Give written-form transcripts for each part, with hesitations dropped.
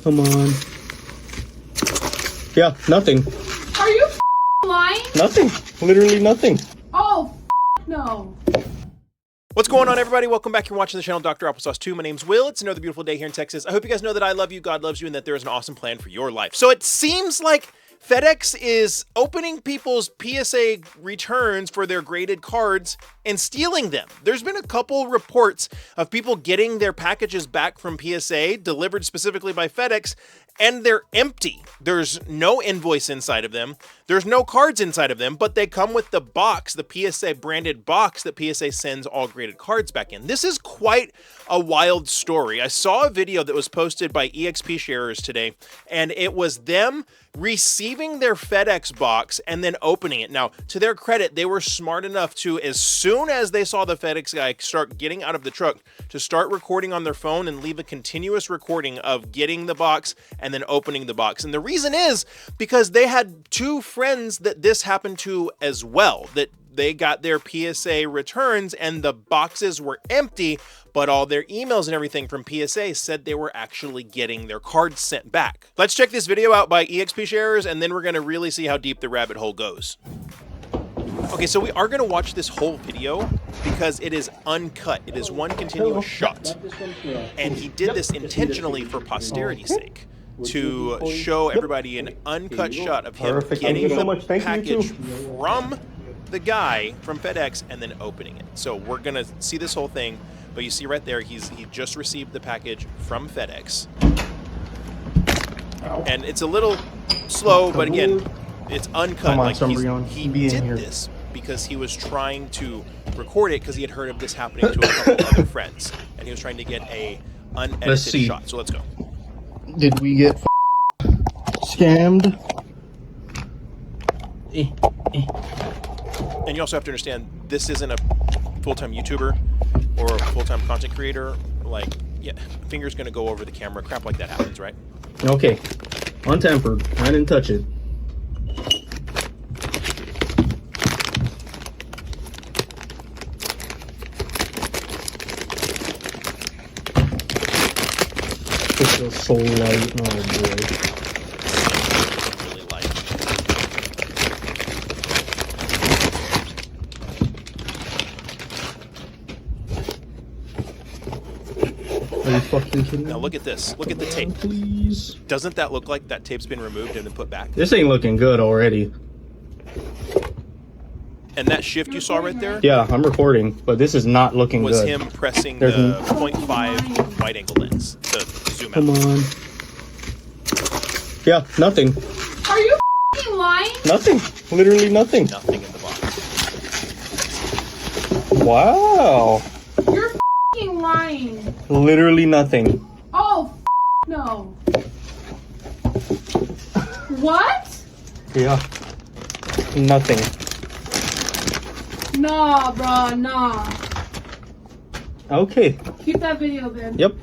Come on. Yeah, nothing. Are you lying? Nothing. Literally nothing. Oh, no. What's going on, everybody? Welcome back. You're watching the channel Dr. Applesauce 2. My name's Will. It's another beautiful day here in Texas. I hope you guys know that I love you, God loves you, and that there is an awesome plan for your life. So it seems like FedEx is opening people's PSA returns for their graded cards and stealing them. There's been a couple reports of people getting their packages back from PSA, delivered specifically by FedEx, and they're empty. There's no invoice inside of them. There's no cards inside of them, but they come with the box, the PSA branded box that PSA sends all graded cards back in. This is quite a wild story. I saw a video that was posted by EXP sharers today, and it was them receiving their FedEx box and then opening it. Now, to their credit, they were smart enough to, as soon as they saw the FedEx guy start getting out of the truck, to start recording on their phone and leave a continuous recording of getting the box and then opening the box. And the reason is because they had two friends that this happened to as well, that they got their PSA returns and the boxes were empty, but all their emails and everything from PSA said they were actually getting their cards sent back. Let's check this video out by EXP sharers, and then we're going to really see how deep the rabbit hole goes. Okay, so we are going to watch this whole video because it is uncut. It is one continuous shot. And he did this intentionally for posterity's sake, to show everybody an uncut shot of him getting the package from the guy from FedEx and then opening it. So we're going to see this whole thing, but you see right there, he just received the package from FedEx. And it's a little slow, but again, it's uncut. Like he did this because he was trying to record it because he had heard of this happening to a couple other friends, and he was trying to get a unedited shot. So let's go. Did we get scammed? And you also have to understand, this isn't a full-time YouTuber or a full-time content creator. Like, yeah, finger's gonna go over the camera. Crap like that happens, right? Okay. Untempered. I didn't touch it. It feels so light. Oh boy. Really light. Are you fucking kidding me? Now look at this. Look at the tape. Please. Doesn't that look like that tape's been removed and then put back? This ain't looking good already. And that shift you saw right there? Yeah, I'm recording, but this is not looking was good. Him pressing the 0.5 wide angle lens to zoom out. Come on. Yeah, nothing. Are you lying? Nothing. Literally nothing. Nothing in the box. Wow. You're lying. Literally nothing. Oh, no. What? Yeah. Nothing. Nah, bro, nah. Okay. Keep that video then. Yep.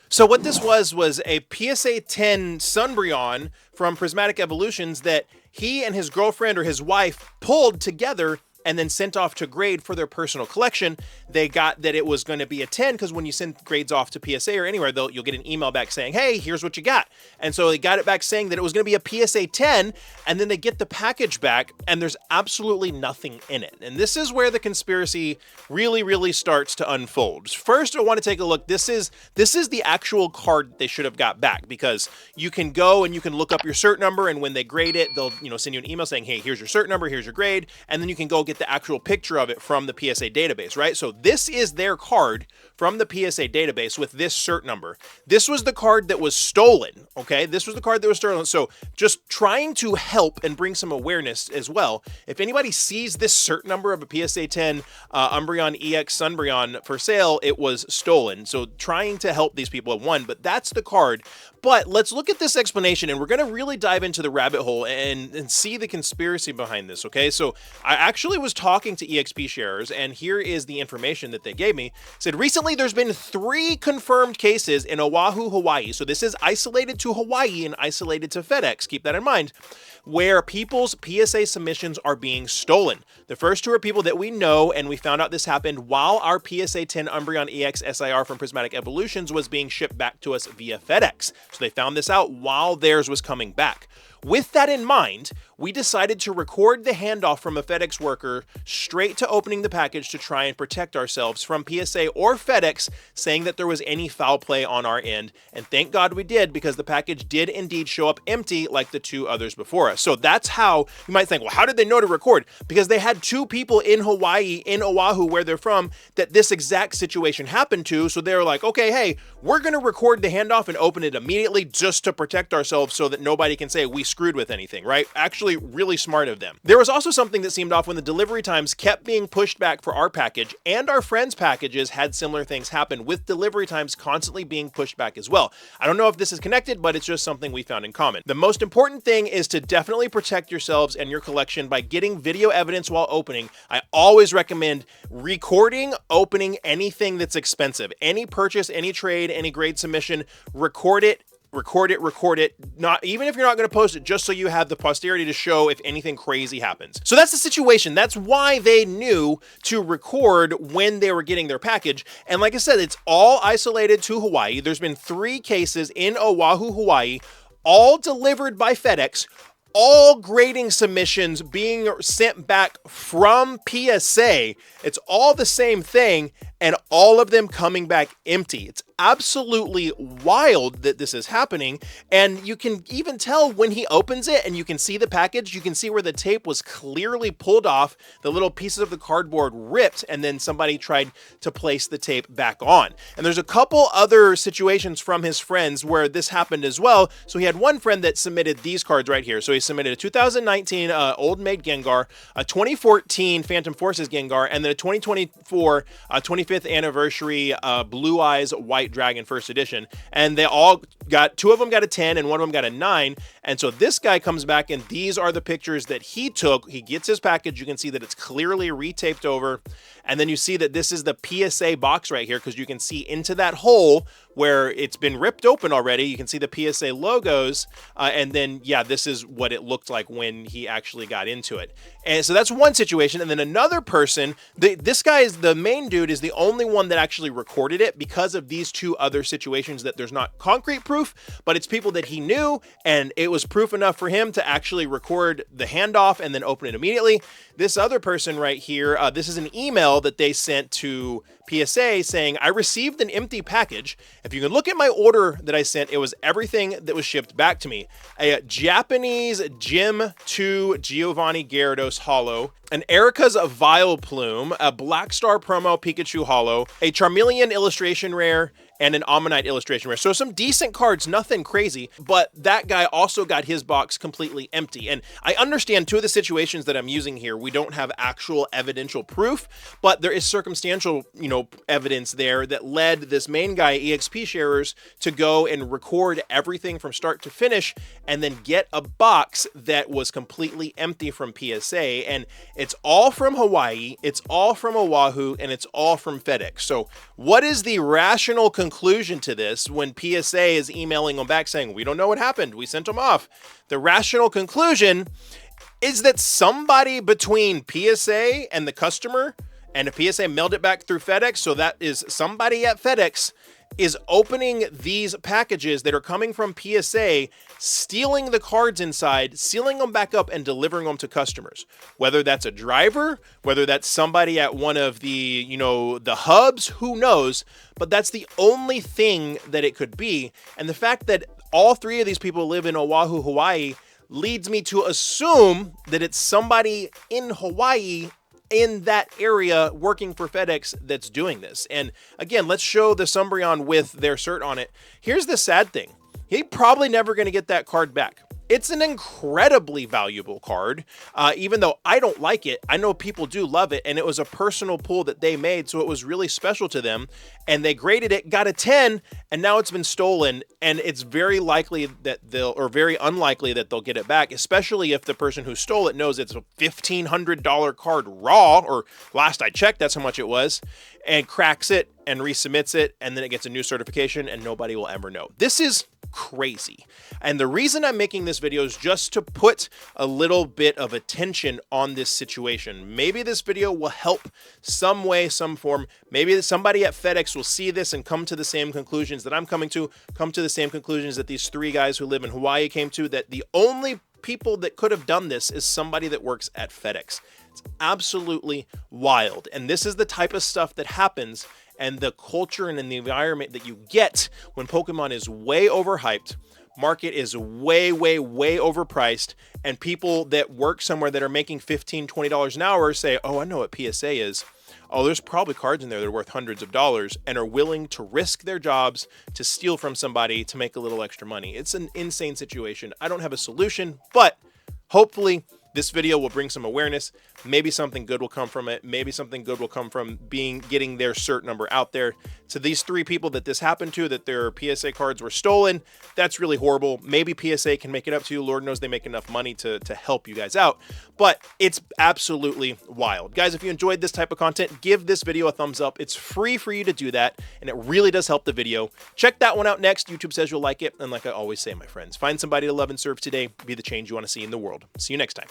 So what this was a PSA 10 Sunbryon from Prismatic Evolutions that he and his girlfriend or his wife pulled together and then sent off to grade for their personal collection. They got that it was going to be a 10 because when you send grades off to PSA or anywhere, you'll get an email back saying, hey, here's what you got. And so they got it back saying that it was going to be a PSA 10, and then they get the package back and there's absolutely nothing in it. And this is where the conspiracy really starts to unfold. First, I want to take a look. This is the actual card they should have got back, because you can go and you can look up your cert number, and when they grade it, they'll send you an email saying, hey, here's your cert number, here's your grade, and then you can go get the actual picture of it from the PSA database, right? So this is their card from the PSA database with this cert number. This was the card that was stolen, okay? This was the card that was stolen. So just trying to help and bring some awareness as well. If anybody sees this cert number of a PSA 10 Umbreon EX Sunbryon for sale, it was stolen. So trying to help these people at one, but that's the card. But let's look at this explanation, and we're going to really dive into the rabbit hole and see the conspiracy behind this, okay? So I actually was talking to EXP sharers, and here is the information that they gave me. It said, recently there's been 3 confirmed cases in Oahu, Hawaii. So this is isolated to Hawaii and isolated to FedEx. Keep that in mind, where people's PSA submissions are being stolen. The first 2 are people that we know, and we found out this happened while our PSA 10 Umbreon EX SIR from Prismatic Evolutions was being shipped back to us via FedEx. So they found this out while theirs was coming back. With that in mind, we decided to record the handoff from a FedEx worker straight to opening the package to try and protect ourselves from PSA or FedEx saying that there was any foul play on our end. And thank God we did, because the package did indeed show up empty like the 2 others before us. So that's how you might think, well, how did they know to record? Because they had 2 people in Hawaii, in Oahu, where they're from, that this exact situation happened to. So they're like, okay, hey, we're going to record the handoff and open it immediately just to protect ourselves so that nobody can say we screwed with anything, right? Actually, really smart of them. There was also something that seemed off when the delivery times kept being pushed back for our package, and our friends' packages had similar things happen with delivery times constantly being pushed back as well. I don't know if this is connected, but it's just something we found in common. The most important thing is to definitely protect yourselves and your collection by getting video evidence while opening. I always recommend recording opening anything that's expensive. Any purchase, any trade, any grade submission, record it. Record it, not even if you're not going to post it, just so you have the posterity to show if anything crazy happens. So that's the situation. That's why they knew to record when they were getting their package. And like I said, it's all isolated to Hawaii. There's been 3 cases in Oahu, Hawaii, all delivered by FedEx, all grading submissions being sent back from PSA. It's all the same thing, and all of them coming back empty. It's absolutely wild that this is happening, and you can even tell when he opens it and you can see the package, you can see where the tape was clearly pulled off, the little pieces of the cardboard ripped, and then somebody tried to place the tape back on. And there's a couple other situations from his friends where this happened as well. So he had one friend that submitted these cards right here. So he submitted a 2019 Old Maid Gengar, a 2014 Phantom Forces Gengar, and then a 2024 25th anniversary Blue Eyes White Dragon first edition, and they all got, 2 of them got a 10 and 1 of them got a 9. And so this guy comes back, and these are the pictures that he took. He gets his package. You can see that it's clearly retaped over, and then you see that this is the PSA box right here, because you can see into that hole where it's been ripped open already. You can see the PSA logos, and then yeah, this is what it looked like when he actually got into it. And so that's one situation. And then another person, this guy is the main dude, is the only one that actually recorded it because of these 2 other situations that there's not concrete proof, but it's people that he knew, and it was proof enough for him to actually record the handoff and then open it immediately. This other person right here, this is an email that they sent to PSA saying, I received an empty package. If you can look at my order that I sent, it was everything that was shipped back to me. A Japanese Gem 2 Giovanni Gyarados Holo, an Erica's Vile Plume, a Black Star Promo Pikachu Holo, a Charmeleon Illustration Rare, and an Ammonite illustration rare. So some decent cards, nothing crazy, but that guy also got his box completely empty. And I understand 2 of the situations that I'm using here, we don't have actual evidential proof, but there is circumstantial, evidence there that led this main guy, EXP Sharers, to go and record everything from start to finish and then get a box that was completely empty from PSA. And it's all from Hawaii, it's all from Oahu, and it's all from FedEx. So what is the rational conclusion to this when PSA is emailing them back saying, we don't know what happened, we sent them off? The rational conclusion is that somebody between PSA and the customer, and if PSA mailed it back through FedEx, so that is somebody at FedEx is opening these packages that are coming from PSA, stealing the cards inside, sealing them back up, and delivering them to customers. Whether that's a driver, whether that's somebody at one of the, the hubs, who knows? But that's the only thing that it could be. And the fact that all 3 of these people live in Oahu, Hawaii, leads me to assume that it's somebody in Hawaii in that area working for FedEx that's doing this. And again, let's show the Umbreon with their cert on it. Here's the sad thing. He's probably never going to get that card back. It's an incredibly valuable card. Even though I don't like it, I know people do love it, and it was a personal pull that they made, so it was really special to them, and they graded it, got a 10, and now it's been stolen, and it's very likely that very unlikely that they'll get it back, especially if the person who stole it knows it's a $1,500 card raw, or last I checked, that's how much it was, and cracks it and resubmits it, and then it gets a new certification, and nobody will ever know. This is crazy. And the reason I'm making this video is just to put a little bit of attention on this situation. Maybe this video will help some way, some form. Maybe somebody at FedEx will see this and come to the same conclusions that I'm coming to, come to the same conclusions that these 3 guys who live in Hawaii came to, that the only people that could have done this is somebody that works at FedEx. It's absolutely wild. And this is the type of stuff that happens, and the culture and in the environment that you get when Pokemon is way overhyped, market is way, way, way overpriced, and people that work somewhere that are making $15, $20 an hour say, oh, I know what PSA is. Oh, there's probably cards in there that are worth hundreds of dollars, and are willing to risk their jobs to steal from somebody to make a little extra money. It's an insane situation. I don't have a solution, but hopefully this video will bring some awareness. Maybe something good will come from it. Maybe something good will come from getting their cert number out there. To these 3 people that this happened to, that their PSA cards were stolen, that's really horrible. Maybe PSA can make it up to you. Lord knows they make enough money to help you guys out. But it's absolutely wild. Guys, if you enjoyed this type of content, give this video a thumbs up. It's free for you to do that, and it really does help the video. Check that one out next. YouTube says you'll like it. And like I always say, my friends, find somebody to love and serve today. Be the change you want to see in the world. See you next time.